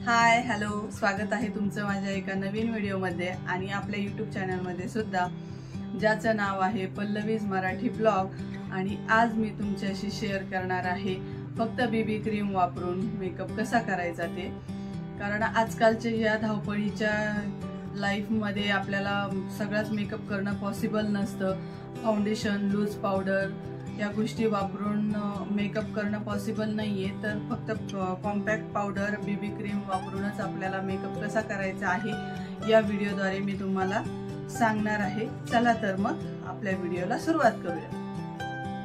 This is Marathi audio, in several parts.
हाय हॅलो, स्वागत आहे तुमचं माझ्या एका नवीन व्हिडिओमध्ये आणि आपल्या यूट्यूब चॅनलमध्ये सुद्धा, ज्याचं नाव आहे पल्लवीज मराठी ब्लॉग। आणि आज मी तुमच्याशी शेअर करणार आहे फक्त बीबी क्रीम वापरून मेकअप कसा करायचा ते। कारण आजकालच्या या धावपळीच्या लाईफमध्ये आपल्याला सगळाच मेकअप करणं पॉसिबल नसतं। फाउंडेशन, लूज पावडर या गोष्टी वापरून मेकअप करणं पॉसिबल नाहीये, तर फक्त कॉम्पॅक्ट पावडर, बीबी क्रीम वापरूनच आपल्याला मेकअप कसा करायचा आहे या व्हिडिओद्वारे मी तुम्हाला सांगणार आहे। चला तर मग आपल्या व्हिडिओला सुरुवात करूया।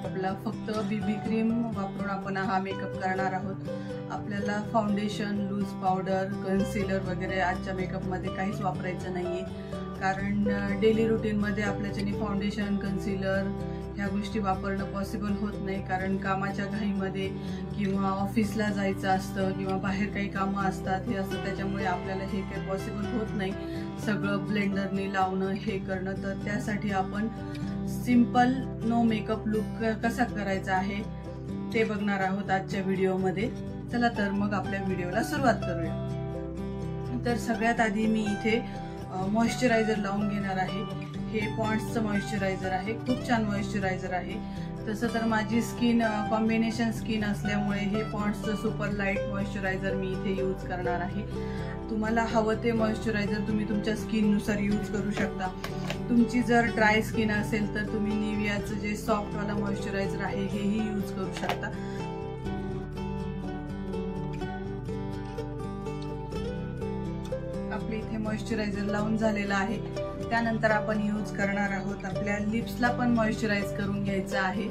आपला फक्त बीबी क्रीम वापरून आपण हा मेकअप करणार आहोत। आपल्याला फाउंडेशन, लूज पावडर, कन्सिलर वगैरे आजच्या मेकअपमध्ये काहीच वापरायचं नाहीये। कारण डेली रुटीनमध्ये आपल्याच्याने फाउंडेशन, कन्सिलर ह्या गोष्टी वापरणं पॉसिबल होत नाही। कारण कामाच्या घाईमध्ये किंवा ऑफिसला जायचं असतं किंवा बाहेर काही कामं असतात, हे असतं, त्याच्यामुळे आपल्याला हे काही पॉसिबल होत नाही सगळं ब्लेंडरने लावणं, हे करणं। तर त्यासाठी आपण सिंपल नो मेकअप लुक कसा करायचा आहे ते बघणार आहोत आजच्या व्हिडिओमध्ये। चला तर मग आपल्या व्हिडिओला सुरुवात करूया। तर सगळ्यात आधी मी इथे मॉइश्चरायझर लावून घेणार आहे। हे पॉन्ड्सचं मॉइश्चरायझर आहे, खूप छान मॉइश्चरायझर आहे। तसं तर माझी स्किन कॉम्बिनेशन स्किन असल्यामुळे हे पॉन्ड्सचं सुपर लाईट मॉइश्चरायझर मी इथे यूज करणार आहे। तुम्हाला हवं ते मॉइश्चरायझर तुम्ही तुमच्या स्किननुसार यूज करू शकता। तुमची जर ड्राय स्किन असेल तर तुम्ही निव्हियाचं जे सॉफ्टवाला मॉइश्चरायझर आहे हेही यूज करू शकता। आपले इथे मॉइश्चरायझर लावून झालेला आहे। त्यानंतर आपण यूज करणार आहोत, आपल्या लिप्सला पण मॉइश्चराइज करून घ्यायचं आहे।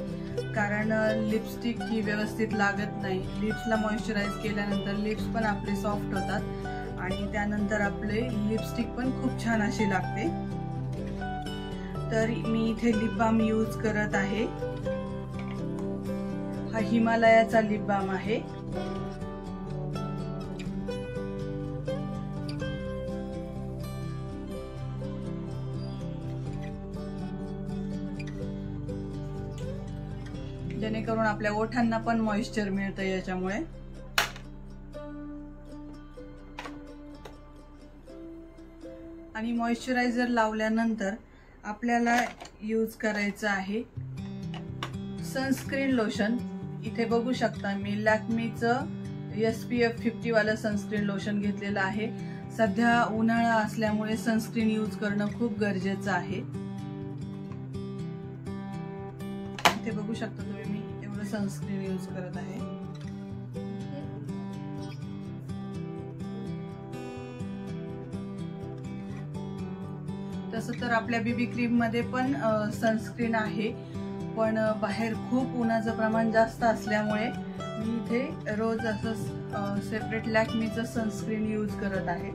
कारण लिपस्टिक ही व्यवस्थित लागत नाही। लिप्सला मॉइश्चराइज केल्यानंतर लिप्स पण आपले सॉफ्ट होतात आणि त्यानंतर आपले लिपस्टिक पण खूप छान अशी लागते। तर मी इथे लिप बाम यूज करत आहे। हा हिमालयाचा लिप बाम आहे। जेणेकरून आपल्या ओठांना पण मॉइश्चर मिळतं याच्यामुळे। आणि मॉइश्चरायझर लावल्यानंतर आपल्याला यूज करायचं आहे सनस्क्रीन लोशन। इथे बघू शकता मी लॅक्मीचं SPF 50 वाला सनस्क्रीन लोशन घेतलेलं आहे। सध्या उन्हाळा असल्यामुळे सनस्क्रीन यूज करणं खूप गरजेचं आहे। इथे बघू शकता तुम्ही मी एवढं सनस्क्रीन यूज करत आहे। तसं तर आपल्या बीबी क्रीम मध्ये पण सनस्क्रीन आहे, पण बाहेर खूप उन्हाचं प्रमाण जास्त असल्यामुळे मी इथे रोज असं सेपरेट लॅक्मीचं सनस्क्रीन यूज करत आहे।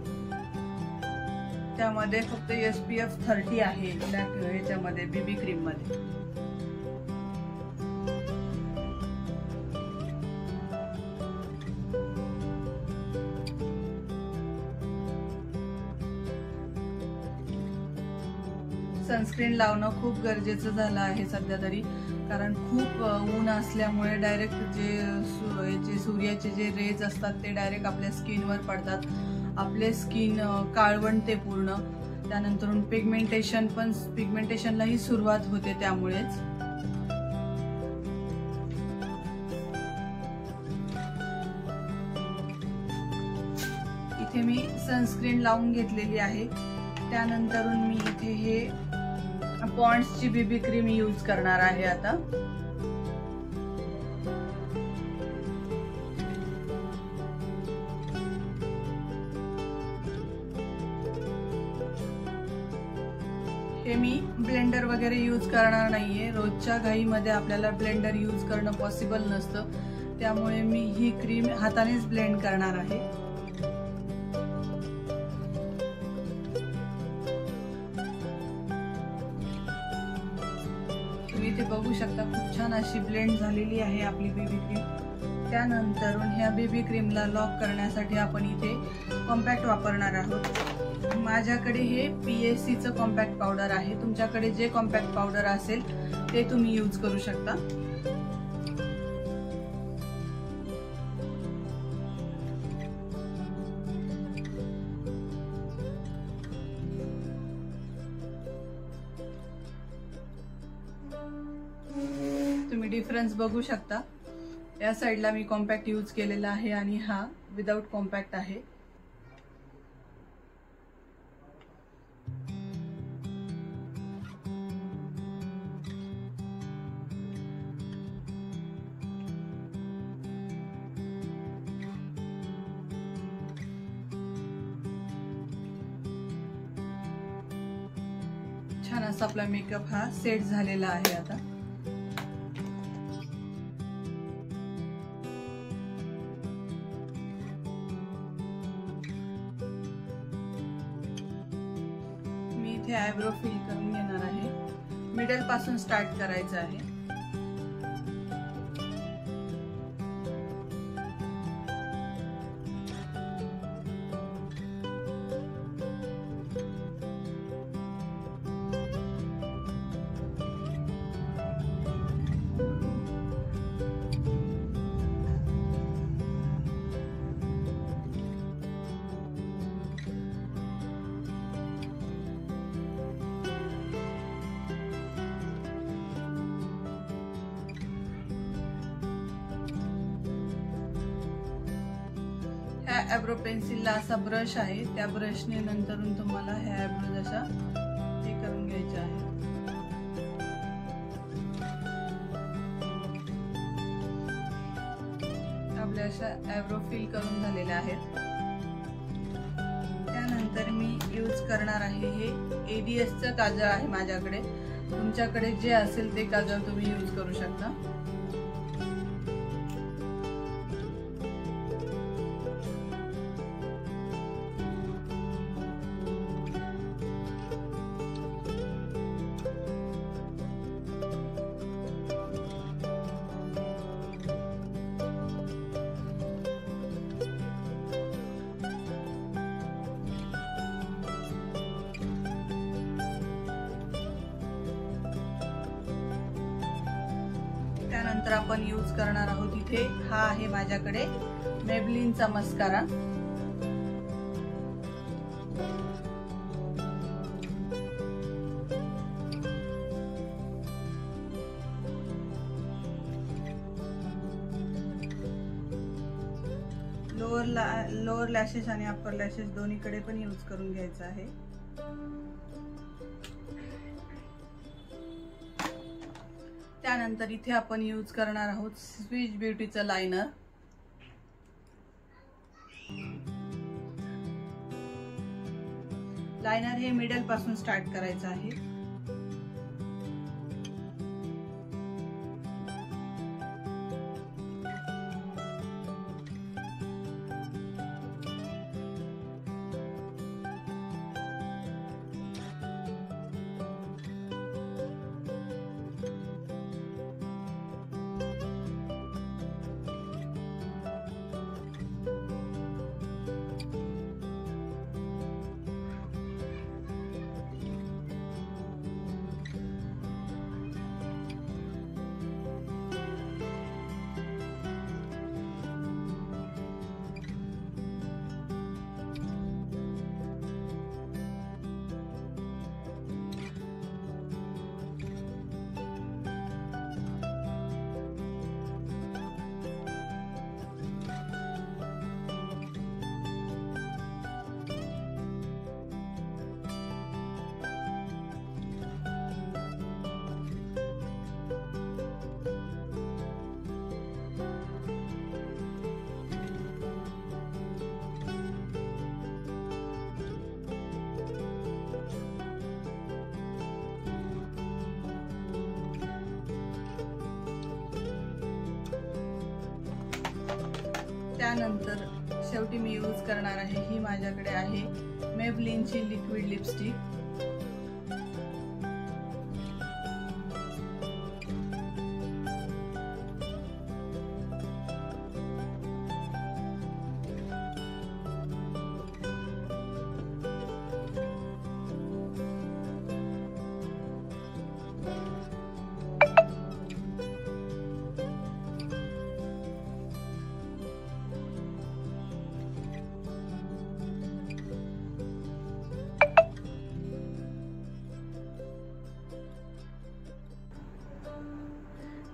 त्यामध्ये फक्त SPF 30 आहे ह्याच्यामध्ये बीबी क्रीम मध्ये। सनस्क्रीन लावणं खूप गरजेचं झालं आहे सध्या तरी। कारण खूप ऊन असल्यामुळे डायरेक्ट जे सूर्याचे जे रेज असतात ते डायरेक्ट आपल्या स्किनवर पडतात। आपले स्किन काळवंटते पूर्ण। त्यानंतर पिगमेंटेशनलाही सुरुवात होते त्यामुळेच। इथे मी सनस्क्रीन लावून घेतलेली आहे। त्यानंतरून मी इथे हे पॉन्ड्सची बीबी क्रीम यूज करणार आहे आता। हे मी ब्लेंडर वगैरे यूज करणार नाहीये। रोजच्या घाईमध्ये आपल्याला ब्लेंडर यूज करणं पॉसिबल नसतं, त्यामुळे मी ही क्रीम हातानेच ब्लेंड करणार आहे। इथे बघू शकता खूप छान अशी ब्लेंड झालेली आहे आपली बीबी क्रीम। त्यानंतरून ह्या बीबी क्रीमला लॉक करण्यासाठी आपण इथे कॉम्पॅक्ट वापरणार आहोत। माझ्याकडे हे PSCचं कॉम्पॅक्ट पावडर आहे। तुमच्याकडे जे कॉम्पॅक्ट पावडर असेल ते तुम्ही यूज करू शकता। डिफरन्स बघू शकता। या साईडला मी कॉम्पॅक्ट यूज केलेला आहे आणि हा विदाउट कॉम्पॅक्ट आहे। छान असा आपला मेकअप हा सेट झालेला आहे। आता मी इथे आयब्रो फिल करून घेणार आहे। मिडल पासून स्टार्ट करायचं आहे। ह्या आयब्रो पेन्सिलला असा ब्रश आहे, त्या ब्रशने नंतरून तुम्हाला ह्या आयब्रो जशा हे करून घ्यायचे आहे। आपल्या अशा आयब्रो फिल करून झालेल्या आहेत। त्यानंतर मी यूज करणार आहे हे ADSचं काजळ आहे माझ्याकडे। तुमच्याकडे जे असेल ते काजळ तुम्ही यूज करू शकता। त्यानंतर आपण यूज करणार आहोत इथे हा आहे माझ्याकडे मेबलिनचा मस्कारा। लोअर लॅशेस आणि अप्पर लॅशेस दोन्हीकडे पण यूज करून घ्यायचं आहे। त्यानंतर इथे आपण यूज करणार आहोत स्विच ब्युटीचं लायनर। लायनर हे मिडल पासून स्टार्ट करायचं आहे। त्यानंतर शेवटी मी यूज करणार आहे ही माझ्याकडे आहे मेबलिनची लिक्विड लिपस्टिक।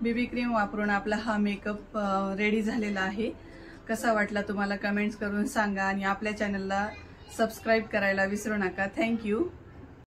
बीबी क्रीम वापरून आपला हा मेकअप रेडी झालेला आहे। कसा वाटला तुम्हाला कमेंट्स करून सांगा आणि आपल्या चॅनलला सबस्क्राइब करायला विसरू नका। थँक्यू।